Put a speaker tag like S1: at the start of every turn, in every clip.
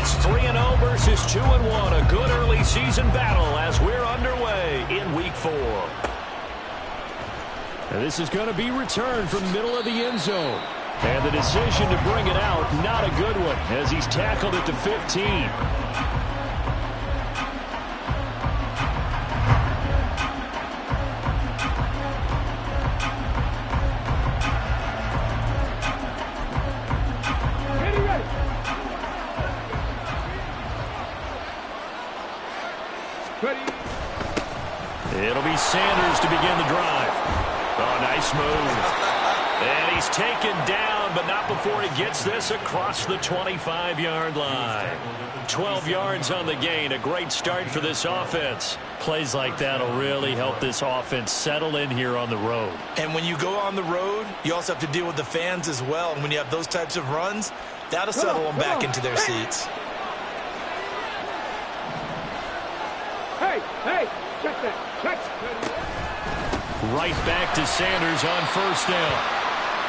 S1: It's 3-0 versus 2-1. A good early season battle as we're underway in Week 4. And this is going to be returned from the middle of the end zone. And the decision to bring it out, not a good one, as he's tackled at the 15. It'll be Sanders to begin the drive. Oh, nice move. And he's taken down, but not before he gets this across the 25-yard line. 12 yards on the gain. A great start for this offense. Plays like that will really help this offense settle in here on the road.
S2: And when you go on the road, you also have to deal with the fans as well. And when you have those types of runs, that'll settle them back into their seats.
S3: Hey, check that.
S1: Right back to Sanders on first down.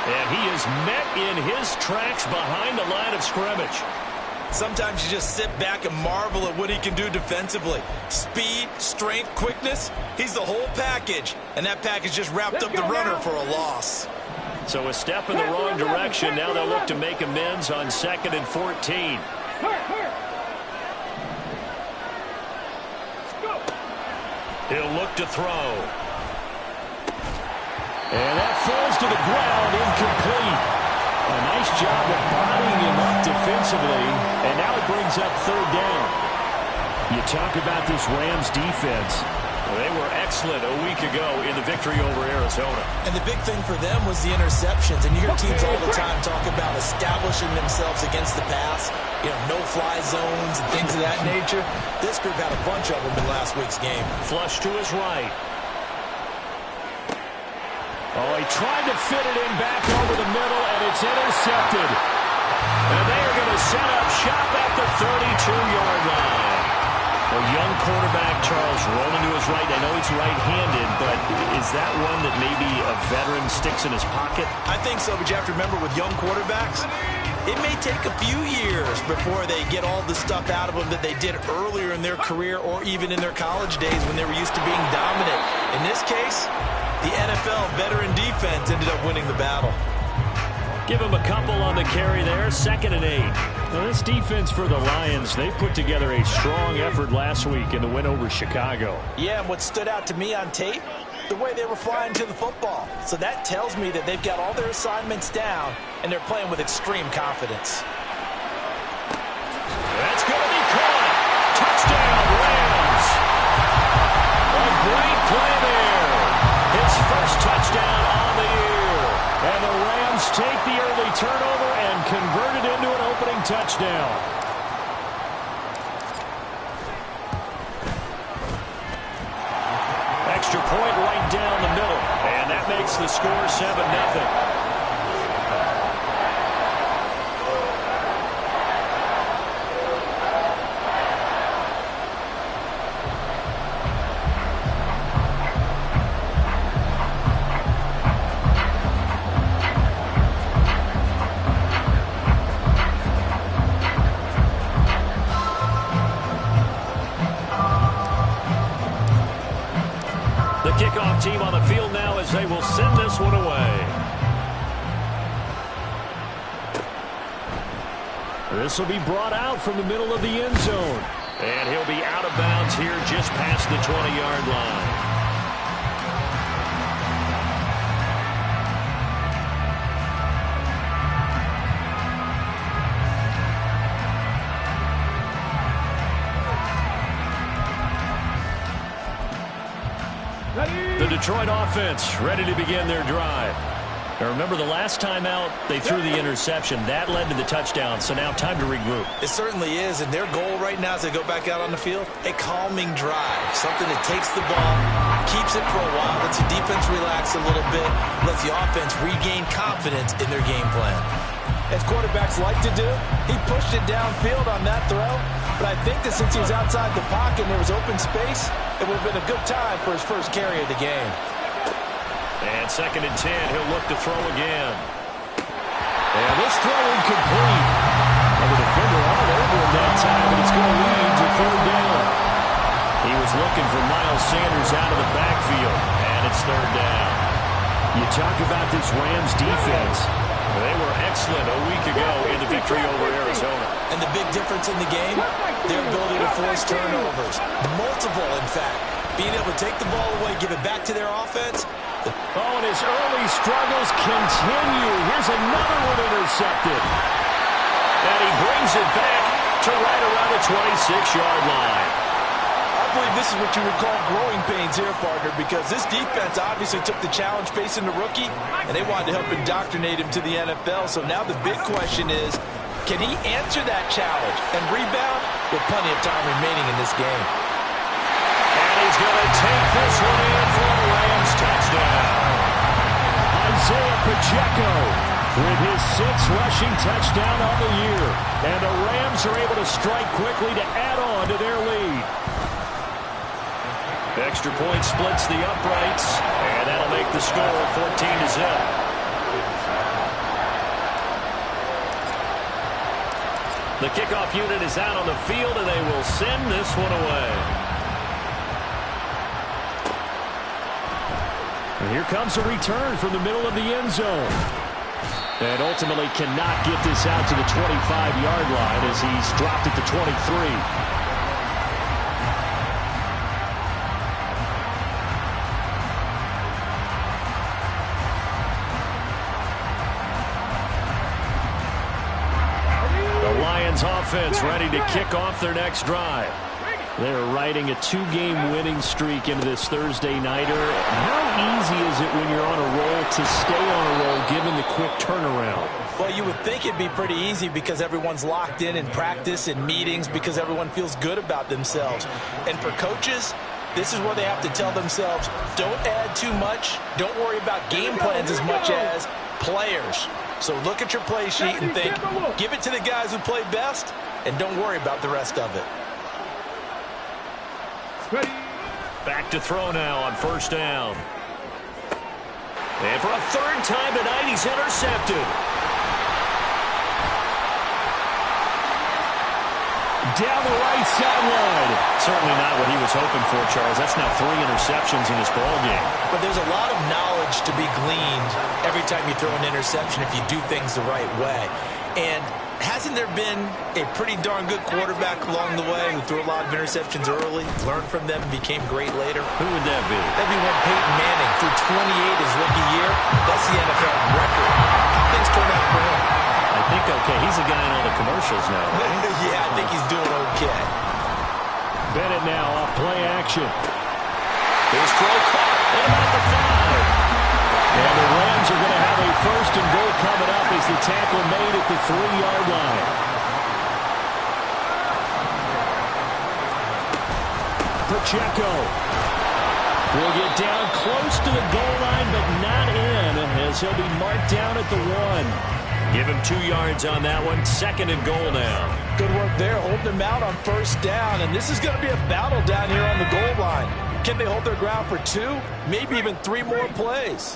S1: And he is met in his tracks behind the line of scrimmage.
S2: Sometimes you just sit back and marvel at what he can do defensively. Speed, strength, quickness, he's the whole package. And that package just wrapped up the runner for a loss.
S1: So a step in the wrong direction. Now they'll look to make amends on 2nd and 14. He'll look to throw. And that falls to the ground, incomplete. A nice job of bodying him up defensively, and now it brings up 3rd down. You talk about this Rams defense. Well, they were excellent a week ago in the victory over Arizona.
S2: And the big thing for them was the interceptions. And you hear teams all the time talk about establishing themselves against the pass, no-fly zones and things of that nature. This group had a bunch of them in last week's game.
S1: Flush to his right. Oh, he tried to fit it in back over the middle, and it's intercepted. And they are going to set up shop at the 32-yard line. A young quarterback, Charles, rolling to his right. I know he's right-handed, but is that one that maybe a veteran sticks in his pocket?
S2: I think so, but you have to remember with young quarterbacks, it may take a few years before they get all the stuff out of them that they did earlier in their career or even in their college days when they were used to being dominant. In this case, the NFL veteran defense ended up winning the battle.
S1: Give him a couple on the carry there. 2nd and 8. Now this defense for the Lions, they put together a strong effort last week in the win over Chicago.
S2: Yeah, and what stood out to me on tape, the way they were flying to the football. So that tells me that they've got all their assignments down, and they're playing with extreme confidence.
S1: That's going to be caught. Touchdown, Rams. A great play there. His first touchdown on the year. And the Rams take the early turnover and convert it into an opening touchdown. Extra point right down the middle. And that makes the score 7-0. Kickoff team on the field now as they will send this one away. This will be brought out from the middle of the end zone. And he'll be out of bounds here just past the 20-yard line. The Detroit offense ready to begin their drive. Now remember, the last time out, they threw the interception. That led to the touchdown, so now time to regroup.
S2: It certainly is, and their goal right now as they go back out on the field, a calming drive. Something that takes the ball, keeps it for a while, lets the defense relax a little bit, lets the offense regain confidence in their game plan. As quarterbacks like to do, he pushed it downfield on that throw, but I think that since he was outside the pocket and there was open space, it would have been a good time for his first carry of the game.
S1: And 2nd and 10, he'll look to throw again. And this throw incomplete. And the defender all over him that time, and it's going to lead to third down. He was looking for Miles Sanders out of the backfield, and it's third down. You talk about this Rams defense. They were excellent a week ago in the victory over Arizona.
S2: And the big difference in the game, their ability to force turnovers. Multiple, in fact. Being able to take the ball away, give it back to their offense.
S1: Oh, and his early struggles continue. Here's another one intercepted. And he brings it back to right around the 26-yard line.
S2: I believe this is what you would call growing pains here, partner, because this defense obviously took the challenge facing the rookie, and they wanted to help indoctrinate him to the NFL. So now the big question is, can he answer that challenge and rebound with plenty of time remaining in this game?
S1: And he's going to take this one in for a Rams touchdown. Isaiah Pacheco with his 6th rushing touchdown on the year. And the Rams are able to strike quickly to add on to their lead. Extra point splits the uprights, and that'll make the score 14-0. The kickoff unit is out on the field, and they will send this one away. And here comes a return from the middle of the end zone. And ultimately cannot get this out to the 25-yard line as he's dropped at the 23. Offense ready to kick off their next drive. They're riding a 2-game winning streak into this Thursday nighter. How easy is it when you're on a roll to stay on a roll given the quick turnaround?
S2: Well, you would think it'd be pretty easy because everyone's locked in practice and meetings because everyone feels good about themselves. And for coaches, this is where they have to tell themselves, don't add too much. Don't worry about game plans as much as players. So look at your play sheet and think, give it to the guys who play best, and don't worry about the rest of it.
S1: Back to throw now on first down. And for a third time tonight, he's intercepted. Down the right sideline. Certainly not what he was hoping for, Charles. That's now 3 interceptions in this ballgame.
S2: But there's a lot of knowledge to be gleaned every time you throw an interception if you do things the right way. And hasn't there been a pretty darn good quarterback along the way who threw a lot of interceptions early, learned from them, and became great later?
S1: Who would that be?
S2: That'd be one Peyton Manning. Threw 28 his rookie year. That's the NFL record. How things turn out for him?
S1: I think okay. He's a guy in all the commercials now. Right?
S2: Yeah, I think he's doing okay.
S1: Bennett now off play action. His throw caught at about the 5. And the Rams are going to have a first and goal coming up as the tackle made at the 3-yard line. Pacheco will get down close to the goal line, but not in, as he'll be marked down at the 1. Give him 2 yards on that one. 2nd and goal now.
S2: Good work there, holding him out on first down. And this is going to be a battle down here on the goal line. Can they hold their ground for 2, maybe even 3 more plays?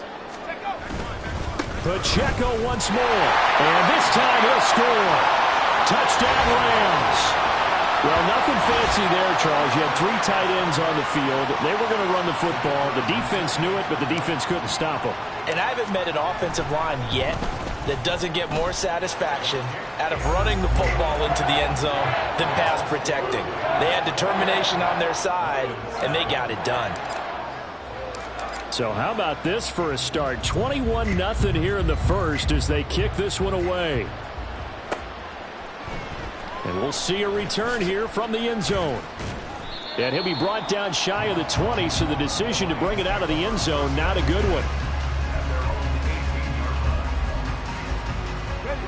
S1: Pacheco once more. And this time he'll score. Touchdown Rams. Well, nothing fancy there, Charles. You had 3 tight ends on the field. They were going to run the football. The defense knew it, but the defense couldn't stop them.
S2: And I haven't met an offensive line yet that doesn't get more satisfaction out of running the football into the end zone than pass protecting. They had determination on their side, and they got it done.
S1: So how about this for a start? 21-0 here in the first as they kick this one away. And we'll see a return here from the end zone. And he'll be brought down shy of the 20, so the decision to bring it out of the end zone, not a good one.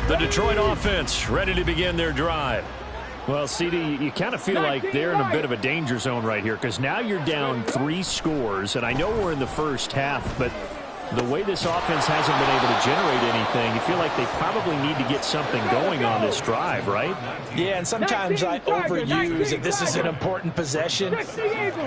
S1: The Detroit offense ready to begin their drive. Well, CD, you kind of feel like they're in a bit of a danger zone right here because now you're down 3 scores, and I know we're in the first half, but the way this offense hasn't been able to generate anything, you feel like they probably need to get something going on this drive, right?
S2: Yeah, and sometimes I overuse that this is an important possession,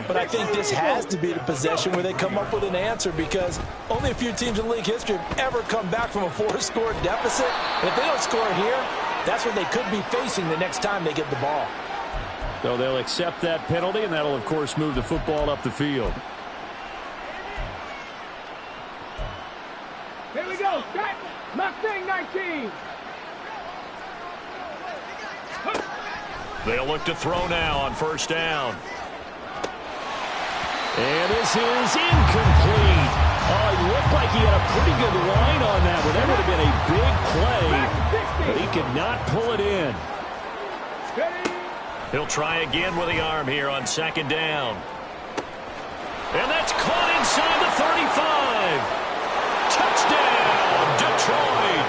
S2: but I think this has to be the possession where they come up with an answer because only a few teams in league history have ever come back from a 4-score deficit. And if they don't score here, That's what they could be facing the next time they get the ball.
S1: So they'll accept that penalty, and that'll, of course, move the football up the field.
S3: Here we go. Mustang 19.
S1: They'll look to throw now on first down. And this is incomplete. Oh, it looked like he had a pretty good line on that one. That would have been a big play, but he could not pull it in. He'll try again with the arm here on second down. And that's caught inside the 35. Touchdown, Detroit.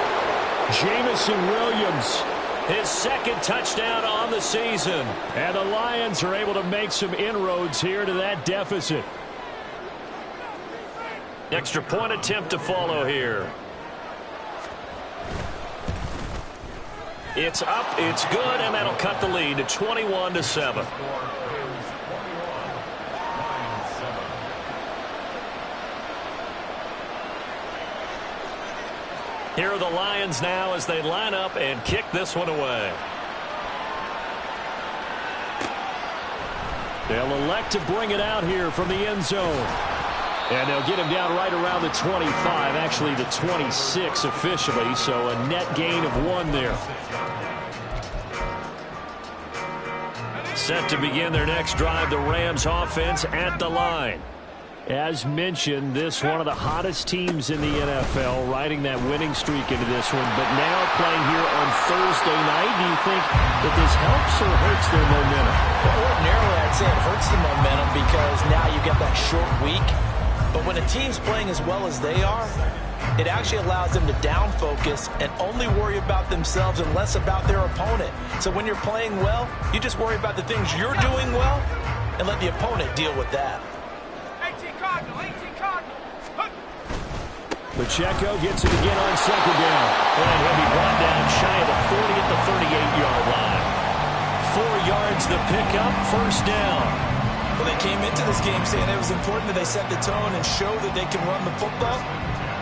S1: Jamison Williams, his second touchdown on the season. And the Lions are able to make some inroads here to that deficit. Extra point attempt to follow here. It's up, it's good, and that'll cut the lead to 21-7. Here are the Lions now as they line up and kick this one away. They'll elect to bring it out here from the end zone. And they'll get him down right around the 25, actually the 26 officially, so a net gain of 1 there. Set to begin their next drive, the Rams offense at the line. As mentioned, this one of the hottest teams in the NFL, riding that winning streak into this one, but now playing here on Thursday night. Do you think that this helps or hurts their momentum?
S2: Well, ordinarily, I'd say it hurts the momentum because now you get that short week. But when a team's playing as well as they are, it actually allows them to down focus and only worry about themselves and less about their opponent. So when you're playing well, you just worry about the things you're doing well and let the opponent deal with that.
S3: 18 Cardinal, 18 Cardinal.
S1: Pacheco gets it again on second down. And he'll be brought down shy of the 40 at the 38-yard line. 4 yards the pickup, first down.
S2: Well, they came into this game saying it was important that they set the tone and show that they can run the football.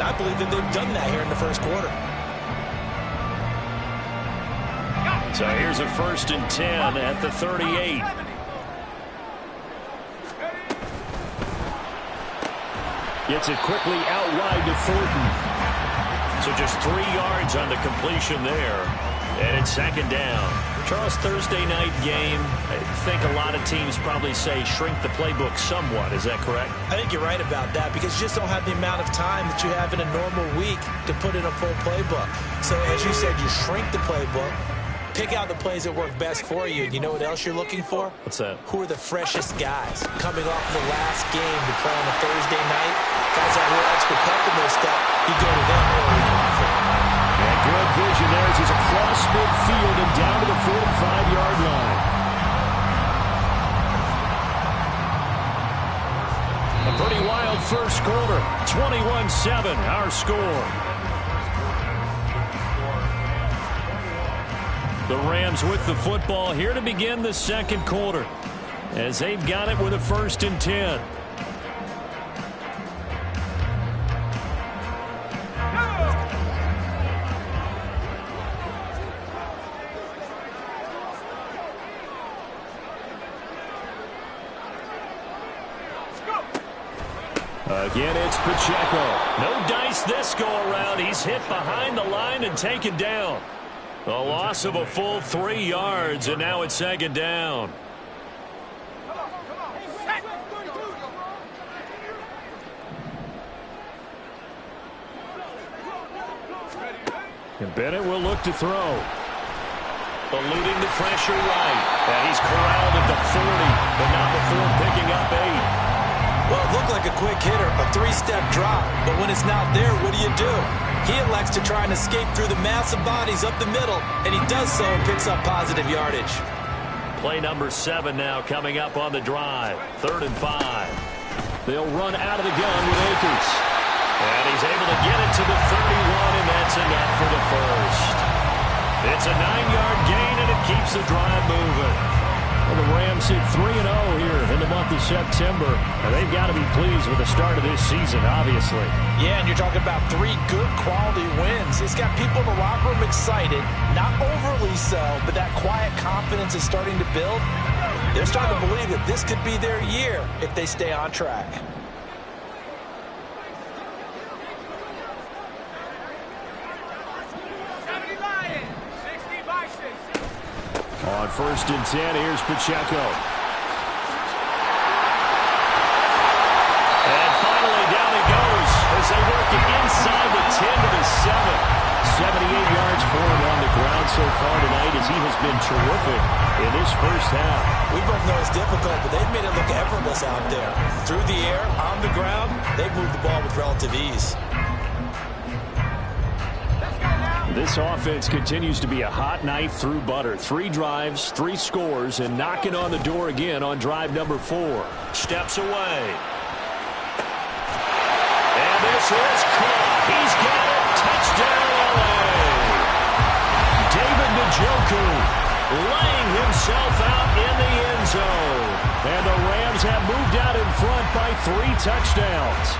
S2: I believe that they've done that here in the first quarter.
S1: So here's a 1st and 10 at the 38. Gets it quickly out wide to Thornton. So just 3 yards on the completion there. And it's second down. Charles, Thursday night game, I think a lot of teams probably say shrink the playbook somewhat. Is that correct?
S2: I think you're right about that because you just don't have the amount of time that you have in a normal week to put in a full playbook. So as you said, you shrink the playbook, pick out the plays that work best for you. And you know what else you're looking for?
S1: What's that?
S2: Who are the freshest guys coming off the last game to play on a Thursday night? Guys that real extra pep in their step, you go to them early often.
S1: And good vision there as he's across midfield and down to the 45-yard line. A pretty wild first quarter. 21-7, our score. The Rams with the football here to begin the second quarter as they've got it with a 1st and 10. Again, it's Pacheco. No dice this go-around. He's hit behind the line and taken down. A loss of a full 3 yards, and now it's second down. And Bennett will look to throw. Eluding the pressure right. And he's corralled at the 40, but not before picking up 8.
S2: Well, it looked like a quick hitter, a 3-step drop. But when it's not there, what do? He elects to try and escape through the massive bodies up the middle, and he does so and picks up positive yardage.
S1: Play number 7 now coming up on the drive. 3rd and 5. They'll run out of the gun with Akers. And he's able to get it to the 31, and that's enough for the first. It's a 9-yard gain, and it keeps the drive moving. Well, the Rams hit 3-0 here in the month of September. And they've got to be pleased with the start of this season, obviously.
S2: Yeah, and you're talking about 3 good quality wins. It's got people in the locker room excited, not overly so, but that quiet confidence is starting to build. They're starting to believe that this could be their year if they stay on track.
S1: On 1st and 10, here's Pacheco. And finally, down he goes as they work it inside the 10 to the 7. 78 yards for him on the ground so far tonight as he has been terrific in this first half.
S2: We both know it's difficult, but they've made it look effortless out there. Through the air, on the ground, they've moved the ball with relative ease.
S1: This offense continues to be a hot knife through butter. 3 drives, 3 scores, and knocking on the door again on drive number 4. Steps away. And this is caught. He's got it. Touchdown, LA. David Njoku laying himself out in the end zone. And the Rams have moved out in front by 3 touchdowns.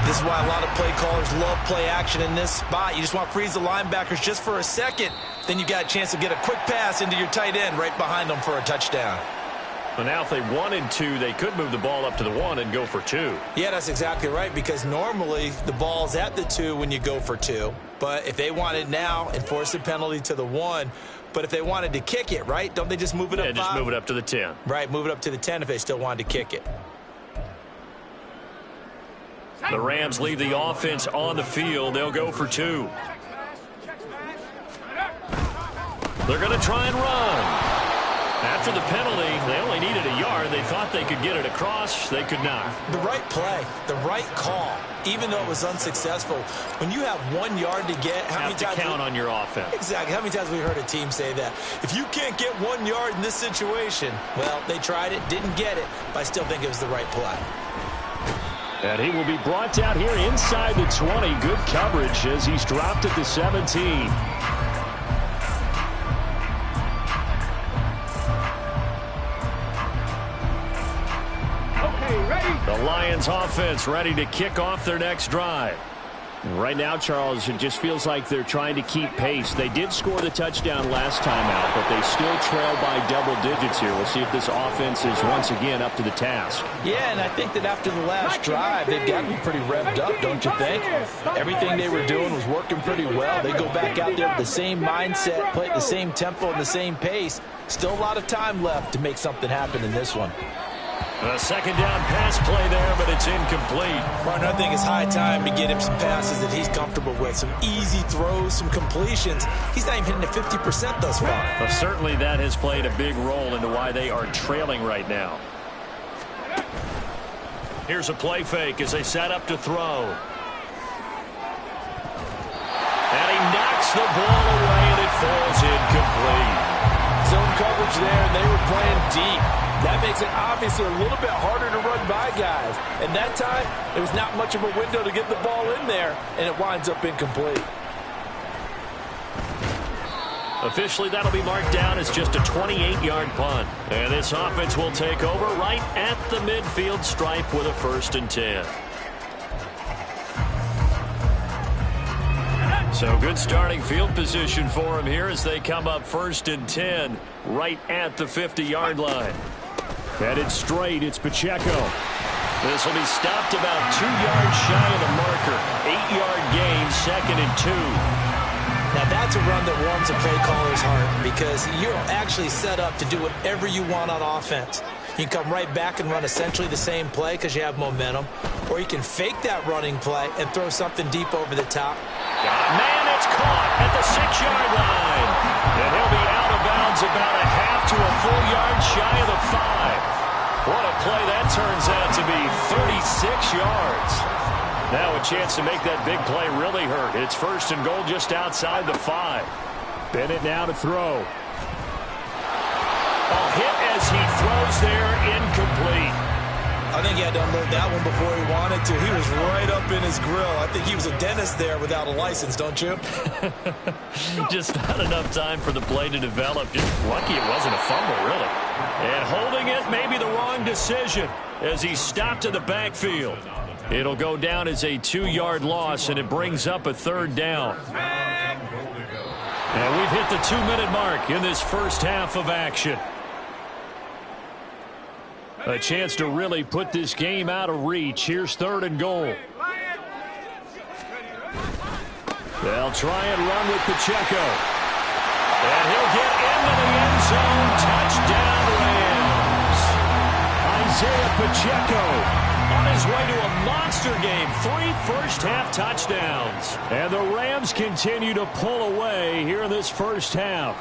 S2: This is why a lot of play callers love play action in this spot. You just want to freeze the linebackers just for a second. Then you got a chance to get a quick pass into your tight end right behind them for a touchdown.
S1: Well, now if they wanted to, they could move the ball up to the 1 and go for 2.
S2: Yeah, that's exactly right, because normally the ball's at the 2 when you go for 2. But if they want it now, enforce the penalty to the 1. But if they wanted to kick it, right, don't they just move it up 5?
S1: Yeah, just move it up to the 10.
S2: Right, move it up to the 10 if they still wanted to kick it.
S1: The Rams leave the offense on the field. They'll go for 2. They're going to try and run. After the penalty, they only needed a yard. They thought they could get it across. They could not.
S2: The right play, the right call, even though it was unsuccessful. When you have 1 yard to get, how many times
S1: count on your offense?
S2: Exactly. How many times have we heard a team say that? If you can't get 1 yard in this situation, well, they tried it, didn't get it, but I still think it was the right play.
S1: And he will be brought down here inside the 20. Good coverage as he's dropped at the 17. The Lions offense ready to kick off their next drive. Right now, Charles, it just feels like they're trying to keep pace. They did score the touchdown last time out, but they still trail by double digits here. We'll see if this offense is once again up to the task.
S2: Yeah, and I think that after the last drive, they've got to be pretty revved up, don't you think? Everything they were doing was working pretty well. They go back out there with the same mindset, play at the same tempo and the same pace. Still a lot of time left to make something happen in this one.
S1: A second down pass play there, but it's incomplete.
S2: Martin, I think it's high time to get him some passes that he's comfortable with. Some easy throws, some completions. He's not even hitting at 50% thus far.
S1: Well, certainly that has played a big role into why they are trailing right now. Here's a play fake as they set up to throw. And he knocks the ball away, and it falls incomplete.
S4: Zone coverage there, and they were playing deep. That makes it obviously a little bit harder to run by guys. And that time, there was not much of a window to get the ball in there, and it winds up incomplete.
S1: Officially, that'll be marked down as just a 28-yard punt. And this offense will take over right at the midfield stripe with a 1st and 10. So good starting field position for him here as they come up 1st and 10 right at the 50-yard line. Headed straight, it's Pacheco. This will be stopped about 2 yards shy of the marker. 8-yard gain, 2nd and 2.
S2: Now that's a run that warms a play caller's heart because you're actually set up to do whatever you want on offense. You can come right back and run essentially the same play because you have momentum, or you can fake that running play and throw something deep over the top.
S1: Man, it's caught at the 6-yard line. And he'll be out of bounds about a half to a full yard shy of the 5. What a play that turns out to be, 36 yards. Now a chance to make that big play really hurt. It's 1st and goal just outside the 5. Bennett now to throw. A hit as he throws there, incomplete.
S2: I think he had to unload that one before he wanted to. He was right up in his grill. I think he was a dentist there without a license, don't you?
S1: Just not enough time for the play to develop. Just lucky it wasn't a fumble, really. And holding it may be the wrong decision as he stopped in the backfield. It'll go down as a 2-yard loss, and it brings up a 3rd down. And we've hit the 2-minute mark in this first half of action. A chance to really put this game out of reach. Here's 3rd and goal. They'll try and run with Pacheco. And he'll get into the end zone. Touchdown, Rams. Isaiah Pacheco on his way to a monster game. 3 first-half touchdowns. And the Rams continue to pull away here in this first half.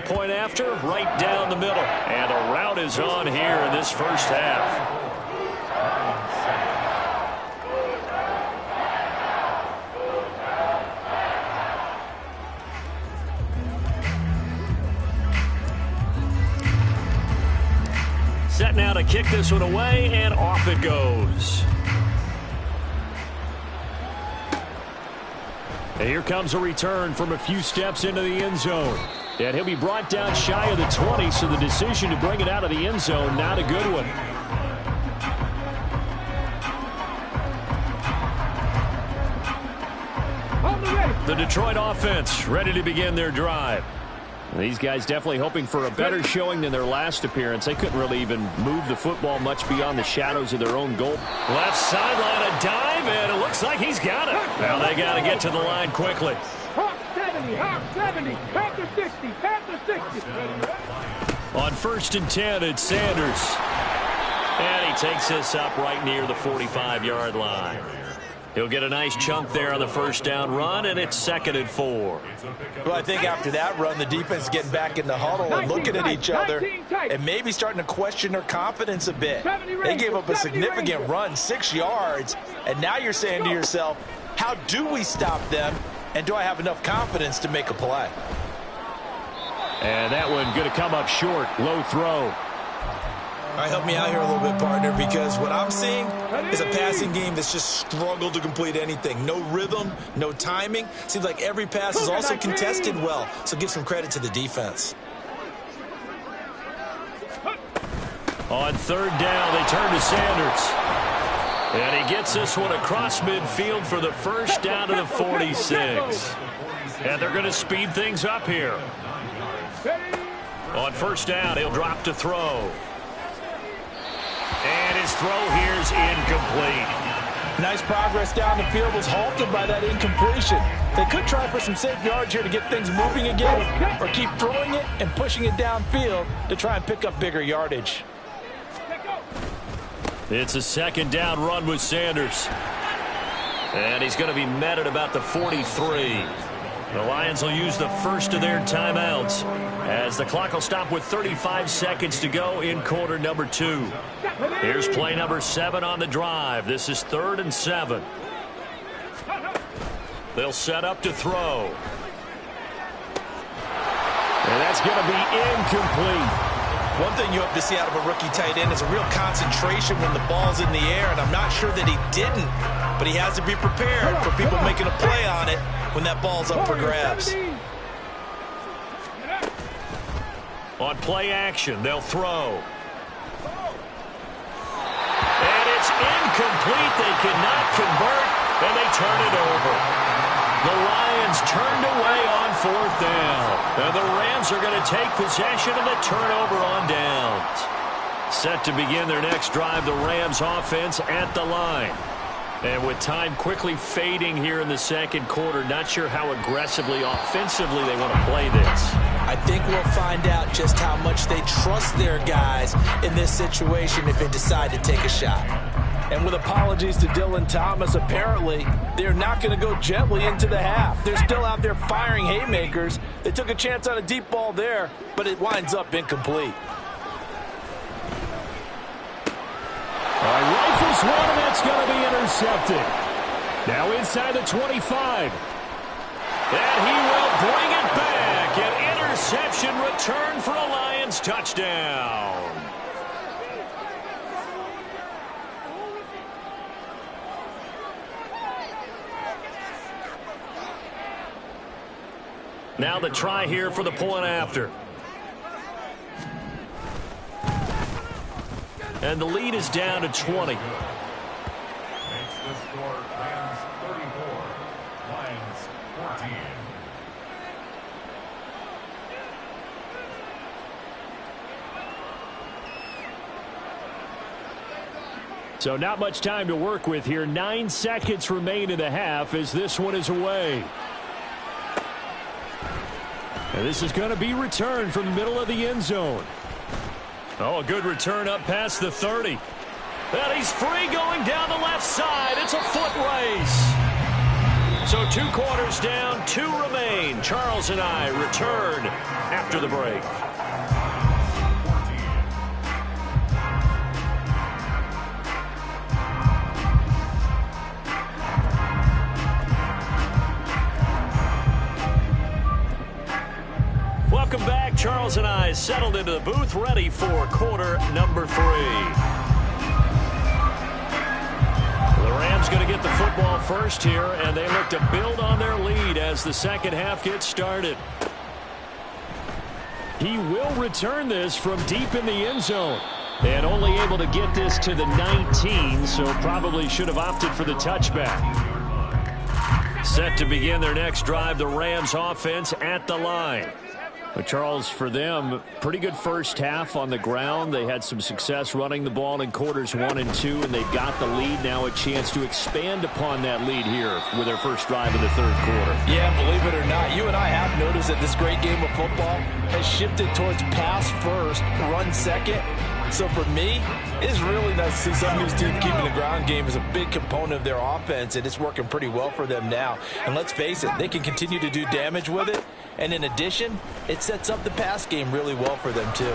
S1: Point after, right down the middle. And a route is on here in this first half. Set now to kick this one away, and off it goes. And here comes a return from a few steps into the end zone. And he'll be brought down shy of the 20, so the decision to bring it out of the end zone, not a good one. The Detroit offense ready to begin their drive. These guys definitely hoping for a better showing than their last appearance. They couldn't really even move the football much beyond the shadows of their own goal. Left sideline, a dive, and it looks like he's got it. Well, they got to get to the line quickly.
S3: Hawk 70, Hawk 70, Panther 60, Panther 60.
S1: On 1st and 10, it's Sanders. And he takes this up right near the 45-yard line. He'll get a nice chunk there on the first down run, and it's 2nd and 4.
S2: Well, I think after that run, the defense getting back in the huddle and looking at each other and maybe starting to question their confidence a bit. They gave up a significant run, 6 yards, and now you're saying to yourself, how do we stop them, and do I have enough confidence to make a play?
S1: And that one going to come up short, low throw.
S2: All right, help me out here a little bit, partner, because what I'm seeing is a passing game that's just struggled to complete anything. No rhythm, no timing. Seems like every pass is also contested well, so give some credit to the defense.
S1: On 3rd down, they turn to Sanders. And he gets this one across midfield for the first down to the 46. And they're going to speed things up here. On 1st down, he'll drop to throw. And his throw here is incomplete.
S4: Nice progress down the field, was halted by that incompletion. They could try for some safe yards here to get things moving again, or keep throwing it and pushing it downfield to try and pick up bigger yardage.
S1: It's a 2nd down run with Sanders. And he's going to be met at about the 43. The Lions will use the first of their timeouts as the clock will stop with 35 seconds to go in quarter number 2. Here's play number 7 on the drive. This is 3rd and 7. They'll set up to throw. And that's going to be incomplete.
S2: One thing you hope to see out of a rookie tight end is a real concentration when the ball's in the air, and I'm not sure that he didn't, but he has to be prepared for people making a play on it when that ball's up for grabs.
S1: On play action, they'll throw. And it's incomplete. They cannot convert, and they turn it over. The Lions turned away on 4th down. And the Rams are going to take possession of the turnover on downs. Set to begin their next drive, the Rams offense at the line. And with time quickly fading here in the 2nd quarter, not sure how aggressively, offensively they want to play this.
S2: I think we'll find out just how much they trust their guys in this situation if they decide to take a shot.
S4: And with apologies to Dylan Thomas, apparently they're not going to go gently into the half. They're still out there firing haymakers. They took a chance on a deep ball there, but it winds up incomplete.
S1: All right, rifles one, and that's going to be intercepted. Now inside the 25. And he will bring it back. An interception return for a Lions touchdown. Now the try here for the point after. And the lead is down to 20.
S5: Makes the score Rams 34, Lions 14.
S1: So not much time to work with here. 9 seconds remain in the half as this one is away. And this is going to be returned from the middle of the end zone. Oh, a good return up past the 30. And he's free going down the left side. It's a foot race. So 2 quarters down, 2 remain. Charles and I return after the break. Welcome back. Charles and I settled into the booth, ready for quarter number 3. The Rams going to get the football first here, and they look to build on their lead as the second half gets started. He will return this from deep in the end zone. And only able to get this to the 19, so probably should have opted for the touchback. Set to begin their next drive, the Rams offense at the line. But Charles, for them, pretty good first half on the ground. They had some success running the ball in quarters 1 and 2, and they've got the lead. Now a chance to expand upon that lead here with their first drive in the third quarter.
S4: Yeah, believe it or not, you and I have noticed that this great game of football has shifted towards pass first, run second. So for me, it's really nice to see some of these teams keeping the ground game as a big component of their offense, and it's working pretty well for them now. And let's face it, they can continue to do damage with it. And in addition, it sets up the pass game really well for them, too.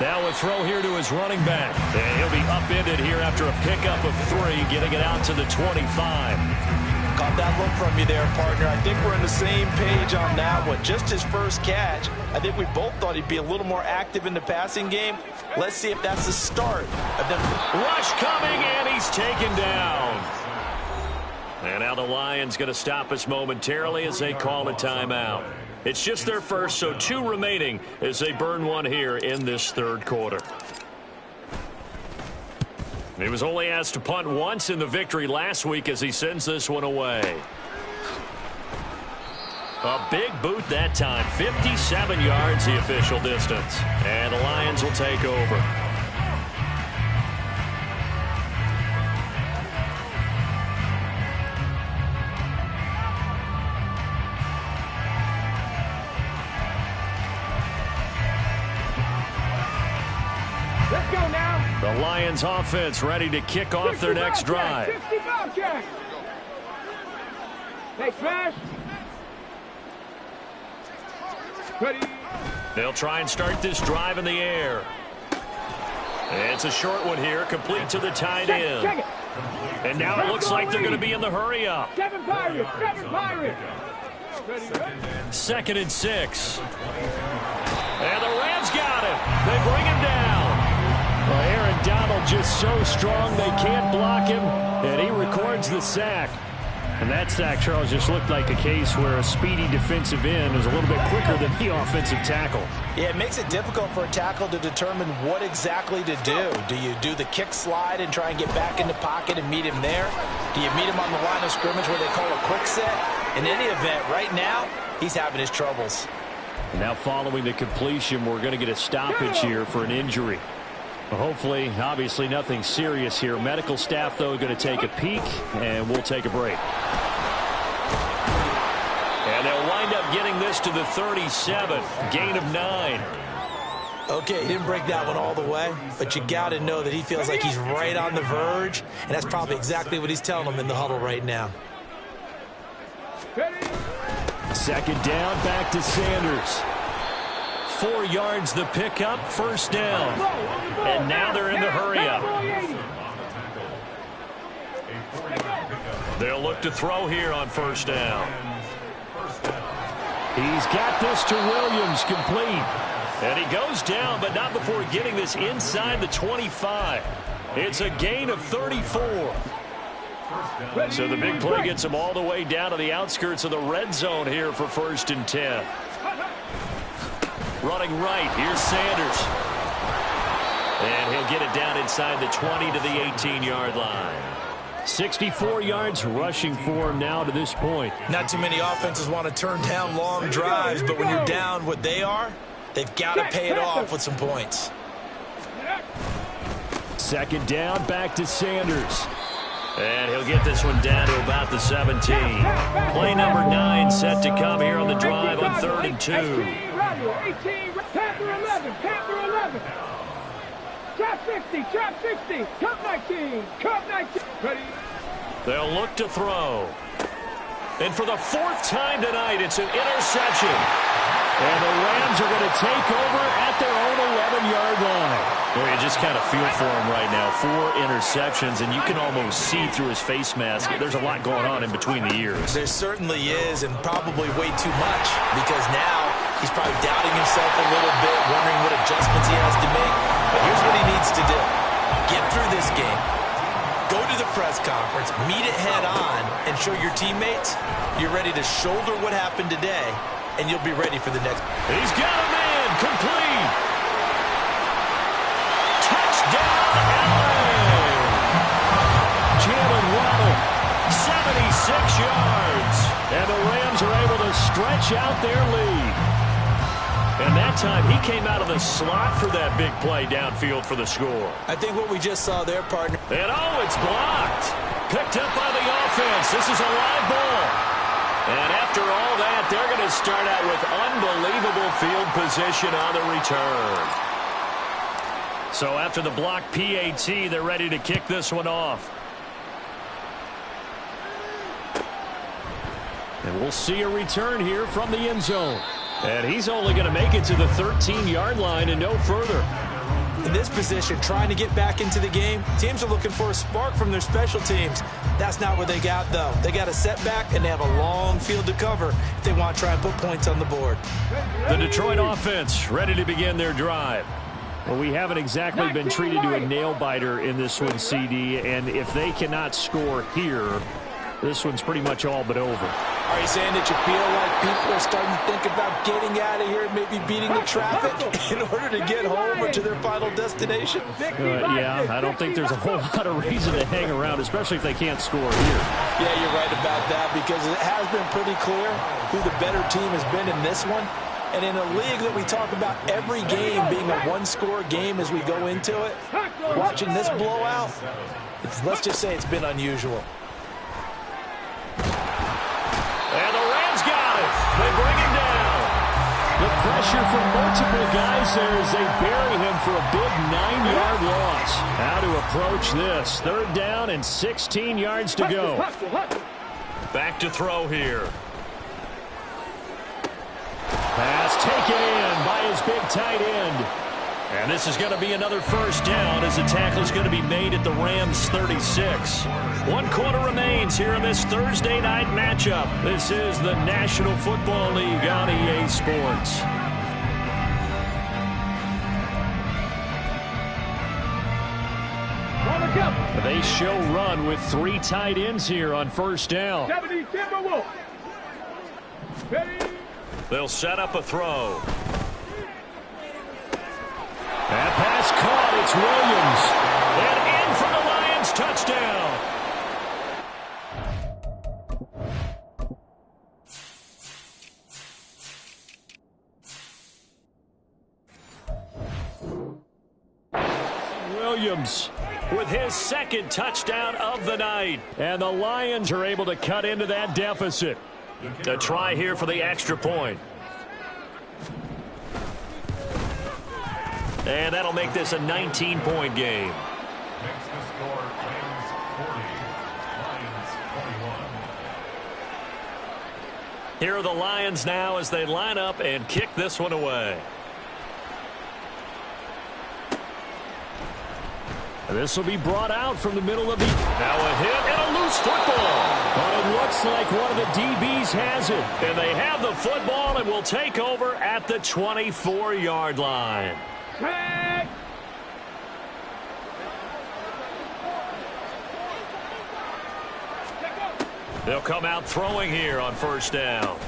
S1: Now a throw here to his running back. And he'll be upended here after a pickup of 3, getting it out to the 25.
S2: Caught that look from you there, partner. I think we're on the same page on that one. Just his first catch. I think we both thought he'd be a little more active in the passing game. Let's see if that's the start of them.
S1: Rush coming, and he's taken down. And now the Lions going to stop us momentarily as they call a timeout. It's just their first, so 2 remaining as they burn one here in this third quarter. He was only asked to punt once in the victory last week as he sends this one away. A big boot that time. 57 yards the official distance. And the Lions will take over.
S3: Let's go now.
S1: The Lions offense ready to kick off their next drive.
S3: 65 Jack. Hey, smash. Ready.
S1: They'll try and start this drive in the air. It's a short one here, complete to the tight end.
S3: Check it.
S1: And now it looks like they're going to be in the hurry up.
S3: Seven Pirates. Ready.
S1: 2nd and 6. And the Rams got him. They bring him down. Well, Aaron Donald just so strong they can't block him, and he records the sack. And that sack, Charles, just looked like a case where a speedy defensive end was a little bit quicker than the offensive tackle.
S2: Yeah, it makes it difficult for a tackle to determine what exactly to do. Do you do the kick slide and try and get back in the pocket and meet him there? Do you meet him on the line of scrimmage where they call a quick set? In any event, right now, he's having his troubles.
S1: And now following the completion, we're going to get a stoppage here for an injury. Well, hopefully, obviously nothing serious here. Medical staff, though, going to take a peek, and we'll take a break. And they'll wind up getting this to the 37, gain of 9.
S2: Okay, he didn't break that one all the way, but you got to know that he feels like he's right on the verge, and that's probably exactly what he's telling them in the huddle right now.
S1: 2nd down, back to Sanders. 4 yards the pickup, first down. And now they're in the hurry-up. They'll look to throw here on first down. He's got this to Williams, complete. And he goes down, but not before getting this inside the 25. It's a gain of 34. So the big play gets him all the way down to the outskirts of the red zone here for 1st and 10. Running right, here's Sanders. And he'll get it down inside the 20 to the 18-yard line. 64 yards rushing for him now to this point.
S2: Not too many offenses want to turn down long drives, but when you're down what they are, they've got to pay it off with some points.
S1: 2nd down, back to Sanders. And he'll get this one down to about the 17. Play number 9 set to come here on the drive on 3rd and 2.
S3: 18, Panther 11, Panther 11. Trap 60, trap 60, cup 19, cup 19. Ready?
S1: They'll look to throw. And for the 4th time tonight, it's an interception. And the Rams are going to take over at their own 11-yard line. Well, you just kind of feel for him right now. 4 interceptions, and you can almost see through his face mask. There's a lot going on in between the ears.
S2: There certainly is, and probably way too much, because now he's probably doubting himself a little bit, wondering what adjustments he has to make. But here's what he needs to do. Get through this game. Go to the press conference, meet it head on, and show your teammates you're ready to shoulder what happened today, and you'll be ready for the next.
S1: He's got a man, complete. Touchdown, LA. Jalen Waddle, 76 yards. And the Rams are able to stretch out their lead. And that time, he came out of the slot for that big play downfield for the score.
S2: I think what we just saw there, partner.
S1: And oh, it's blocked. Picked up by the offense. This is a live ball. And after all that, they're going to start out with unbelievable field position on the return. So after the block PAT, they're ready to kick this one off. And we'll see a return here from the end zone. And he's only going to make it to the 13-yard line and no further.
S2: In this position, trying to get back into the game, teams are looking for a spark from their special teams. That's not what they got, though. They got a setback, and they have a long field to cover if they want to try and put points on the board.
S1: The Detroit offense ready to begin their drive. Well, we haven't exactly been treated to a nail-biter in this one, CD, and if they cannot score here, this one's pretty much all but over.
S4: Are you saying that you feel like people are starting to think about getting out of here, maybe beating the traffic in order to get home or to their final destination?
S1: Yeah, I don't think there's a whole lot of reason to hang around, especially if they can't score here.
S4: Yeah, you're right about that, because it has been pretty clear who the better team has been in this one. And in a league that we talk about every game being a one-score game as we go into it, watching this blowout, let's just say it's been unusual.
S1: And the Rams got it. They bring him down. The pressure from multiple guys there as they bury him for a big 9-yard loss. How to approach this. 3rd down and 16 yards to go. Back to throw here. Pass taken in by his big tight end. And this is going to be another 1st down as the tackle is going to be made at the Rams 36. 1 quarter remains here in this Thursday night matchup. This is the National Football League on EA Sports. They show run with 3 tight ends here on 1st down.
S3: 70 Timberwolves. Ready?
S1: They'll set up a throw. That pass caught. It's Williams. And in for the Lions. Touchdown. Williams with his 2nd touchdown of the night. And the Lions are able to cut into that deficit. A try here for the extra point. And that'll make this a 19-point game.
S5: Makes the score Rams 40, Lions 21.
S1: Here are the Lions now as they line up and kick this one away. This will be brought out from the middle of the... Now a hit and a loose football. But it looks looks like one of the DBs has it. And they have the football and will take over at the 24-yard line.
S3: Tag.
S1: They'll come out throwing here on first down.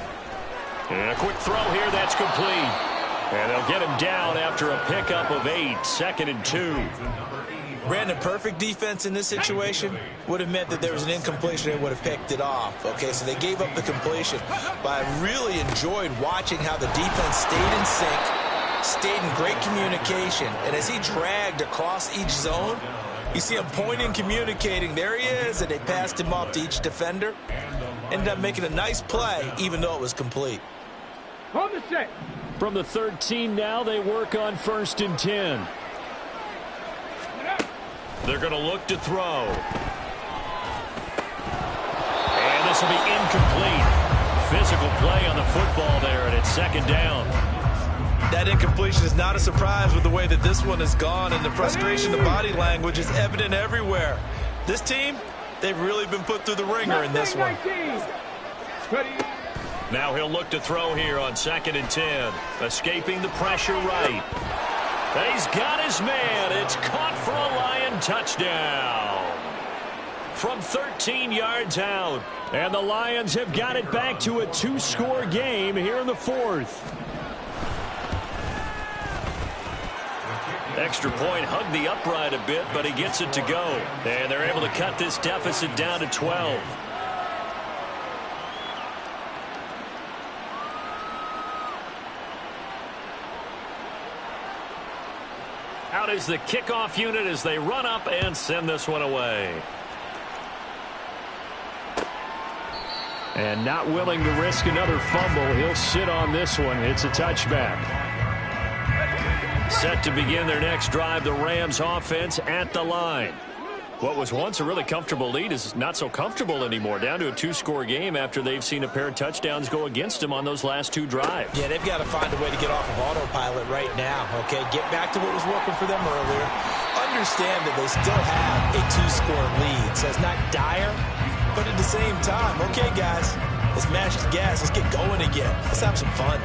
S1: And a quick throw here that's complete. And they'll get him down after a pickup of 8, 2nd and 2.
S2: Brandon, perfect defense in this situation would have meant that there was an incompletion. They would have picked it off. Okay, so they gave up the completion. But I really enjoyed watching how the defense stayed in sync, stayed in great communication. And as he dragged across each zone, you see him pointing, communicating. There he is, and they passed him off to each defender. Ended up making a nice play, even though it was complete.
S3: Hold the set.
S1: From the 13 now, they work on 1st and 10. They're going to look to throw. And this will be incomplete. Physical play on the football there, and it's 2nd down.
S2: That incompletion is not a surprise with the way that this one has gone, and the frustration, the body language is evident everywhere. This team, they've really been put through the ringer in this one.
S1: Now he'll look to throw here on 2nd and 10. Escaping the pressure right. He's got his man. It's caught for a Lion touchdown. From 13 yards out. And the Lions have got it back to a 2-score game here in the 4th. Extra point hugged the upright a bit, but he gets it to go. And they're able to cut this deficit down to 12. Out is the kickoff unit as they run up and send this one away. And not willing to risk another fumble, he'll sit on this one. It's a touchback. Set to begin their next drive, the Rams offense at the line. What was once a really comfortable lead is not so comfortable anymore. Down to a 2-score game after they've seen a pair of touchdowns go against them on those last 2 drives.
S2: Yeah, they've got to find a way to get off of autopilot right now, okay? Get back to what was working for them earlier. Understand that they still have a 2-score lead, so it's not dire, but at the same time, okay, guys, let's mash the gas. Let's get going again. Let's have some fun.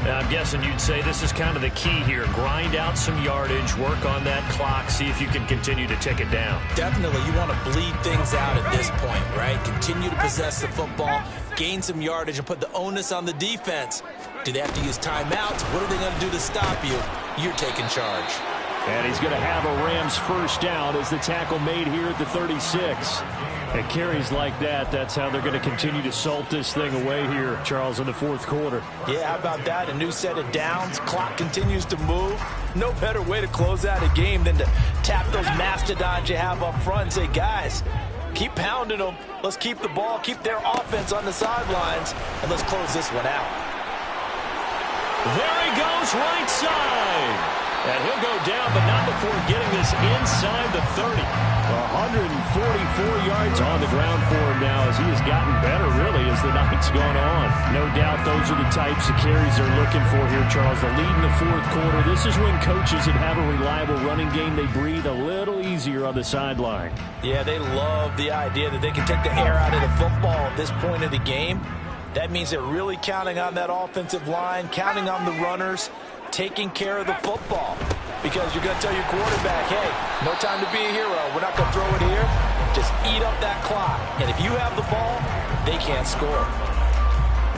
S1: I'm guessing you'd say this is kind of the key here. Grind out some yardage, work on that clock, see if you can continue to tick it down.
S2: Definitely. You want to bleed things out at this point, right? Continue to possess the football, gain some yardage, and put the onus on the defense. Do they have to use timeouts? What are they going to do to stop you? You're taking charge.
S1: And he's going to have a Rams first down as the tackle made here at the 36. And carries like that, that's how they're going to continue to salt this thing away here, Charles, in the 4th quarter.
S2: Yeah, how about that? A new set of downs. Clock continues to move. No better way to close out a game than to tap those mastodons you have up front and say, guys, keep pounding them. Let's keep the ball, keep their offense on the sidelines, and let's close this one out.
S1: There he goes, right side. And he'll go down, but not before getting this inside the 30. 144 yards on the ground for him now as he has gotten better, really, as the night's gone on. No doubt those are the types of carries they're looking for here, Charles. The lead in the 4th quarter. This is when coaches that have a reliable running game, they breathe a little easier on the sideline.
S2: Yeah, they love the idea that they can take the air out of the football at this point of the game. That means they're really counting on that offensive line, counting on the runners, taking care of the football. Because you're going to tell your quarterback, hey, no time to be a hero. We're not going to throw it here. Just eat up that clock. And if you have the ball, they can't score.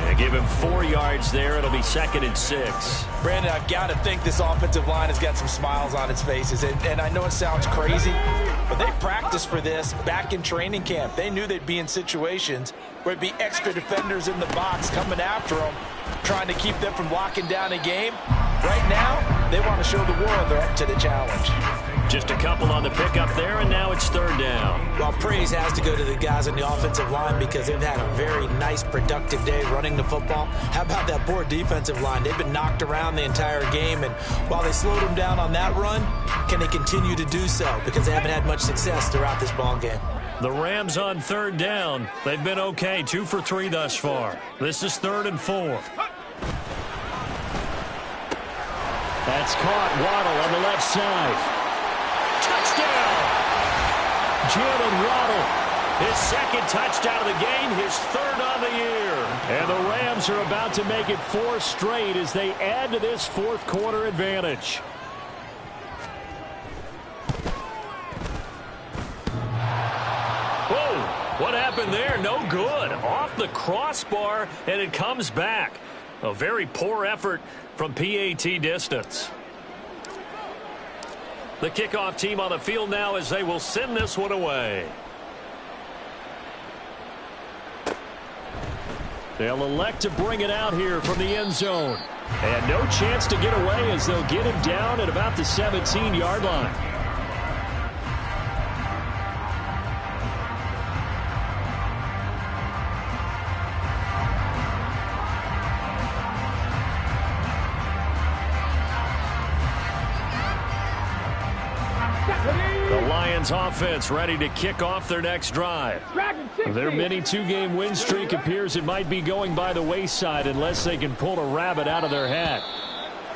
S1: And give him 4 yards there. It'll be 2nd and 6.
S2: Brandon, I've got to think this offensive line has got some smiles on its faces. And I know it sounds crazy, but they practiced for this back in training camp. They knew they'd be in situations where it'd be extra defenders in the box coming after them, trying to keep them from locking down a game. Right now, they want to show the world they're up to the challenge.
S1: Just a couple on the pickup there, and now it's 3rd down.
S2: Well, praise has to go to the guys on the offensive line because they've had a very nice, productive day running the football. How about that poor defensive line? They've been knocked around the entire game, and while they slowed them down on that run, can they continue to do so? Because they haven't had much success throughout this ball game.
S1: The Rams on 3rd down. They've been okay, 2 for 3 thus far. This is 3rd and 4. That's caught. Waddle on the left side. Touchdown! Jalen Waddle His second touchdown of the game, his third on the year. And the Rams are about to make it 4 straight as they add to this fourth quarter advantage. Whoa, what happened there? No good. Off the crossbar, and it comes back. A very poor effort from PAT distance. The kickoff team on the field now as they will send this one away. They'll elect to bring it out here from the end zone. And no chance to get away as they'll get him down at about the 17-yard line. Offense ready to kick off their next drive. Their mini 2-game win streak appears it might be going by the wayside unless they can pull a rabbit out of their hat.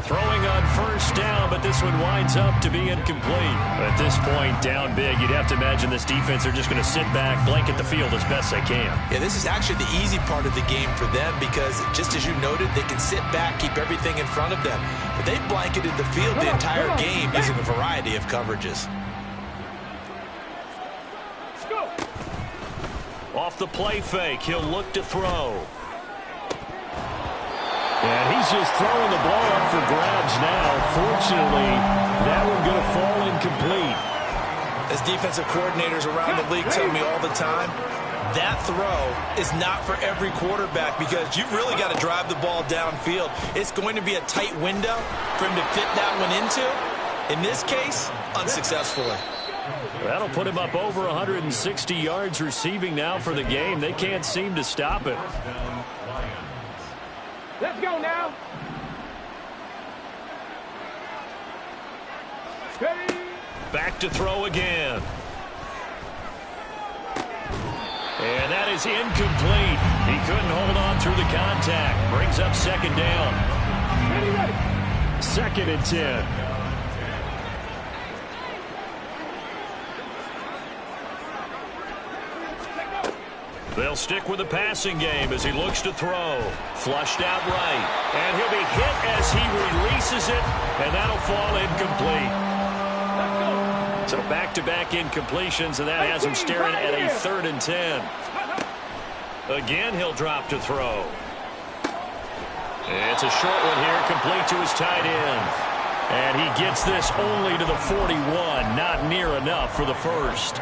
S1: Throwing on first down, but this one winds up to be incomplete. At this point, down big, you'd have to imagine this defense are just going to sit back, blanket the field as best they can.
S2: Yeah, this is actually the easy part of the game for them because, just as you noted, they can sit back, keep everything in front of them. But they've blanketed the field the entire game using a variety of coverages.
S1: Off the play fake, he'll look to throw. And he's just throwing the ball up for grabs now. Fortunately, that one going to fall incomplete.
S2: As defensive coordinators around the league tell me all the time, that throw is not for every quarterback because you've really got to drive the ball downfield. It's going to be a tight window for him to fit that one into. In this case, unsuccessfully.
S1: That'll put him up over 160 yards receiving now for the game. They can't seem to stop it.
S3: Let's go now.
S1: Back to throw again. And that is incomplete. He couldn't hold on through the contact. Brings up second down.
S3: Ready.
S1: 2nd and 10. They'll stick with the passing game as he looks to throw. Flushed out right. And he'll be hit as he releases it, and that'll fall incomplete. So back-to-back incompletions, and that has him staring at a 3rd and 10. Again, he'll drop to throw. It's a short one here, complete to his tight end. And he gets this only to the 41, not near enough for the first.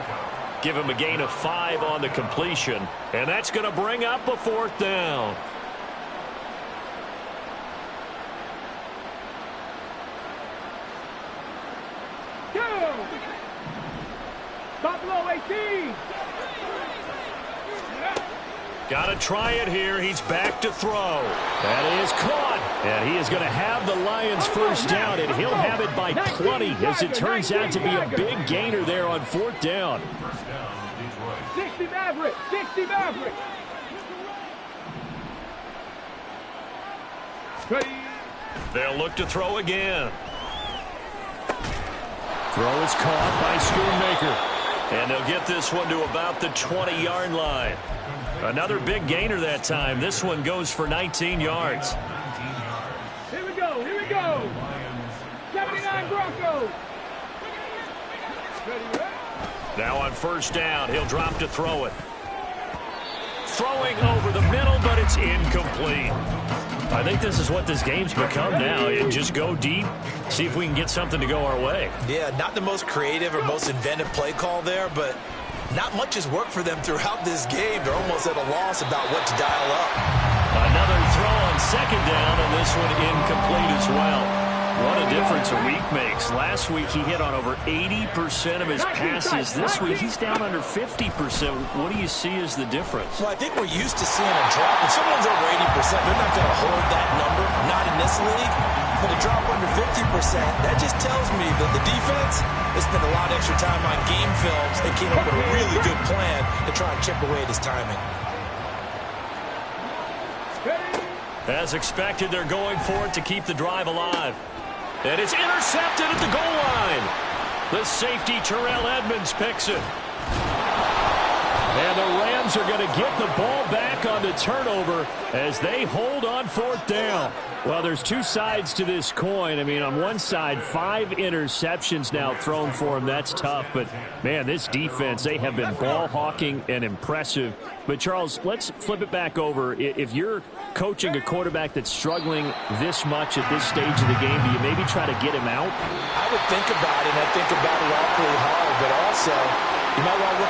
S1: Give him a gain of 5 on the completion, and that's going to bring up a 4th down.
S3: Go! Buffalo 18.
S1: Got to try it here. He's back to throw. That is caught. And he is going to have the Lions first down, and he'll have it by plenty as it turns out to be a big gainer there on 4th down.
S3: 60 Maverick. 60 Maverick. Ready.
S1: They'll look to throw again. Throw is caught by Schoonmaker. And they'll get this one to about the 20-yard line. Another big gainer that time. This one goes for 19 yards.
S3: Here we go. Here we go. 79 Broncos. Ready.
S1: Now on first down, he'll drop to throw it. Throwing over the middle, but it's incomplete. I think this is what this game's become now. And just go deep, see if we can get something to go our way.
S2: Yeah, not the most creative or most inventive play call there, but not much has worked for them throughout this game. They're almost at a loss about what to dial up.
S1: Another throw on second down, and this one incomplete as well. What a difference a week makes. Last week he hit on over 80% of his passes. This week he's down under 50%. What do you see as the difference?
S2: Well, I think we're used to seeing a drop. If someone's over 80%, they're not going to hold that number, not in this league. But a drop under 50%, that just tells me that the defense has spent a lot of extra time on game films and came up with a really good plan to try and chip away at his timing.
S1: As expected, they're going for it to keep the drive alive. And it's intercepted at the goal line. The safety, Terrell Edmonds, picks it. And the Rams are going to get the ball back on the turnover as they hold on 4th down. Well, there's two sides to this coin. I mean, on one side, 5 interceptions now thrown for him. That's tough. But, man, this defense, they have been ball hawking and impressive. But, Charles, let's flip it back over. If you're coaching a quarterback that's struggling this much at this stage of the game, do you maybe try to get him out?
S4: I would think about it, and I think about it awfully hard. But also, you might want to look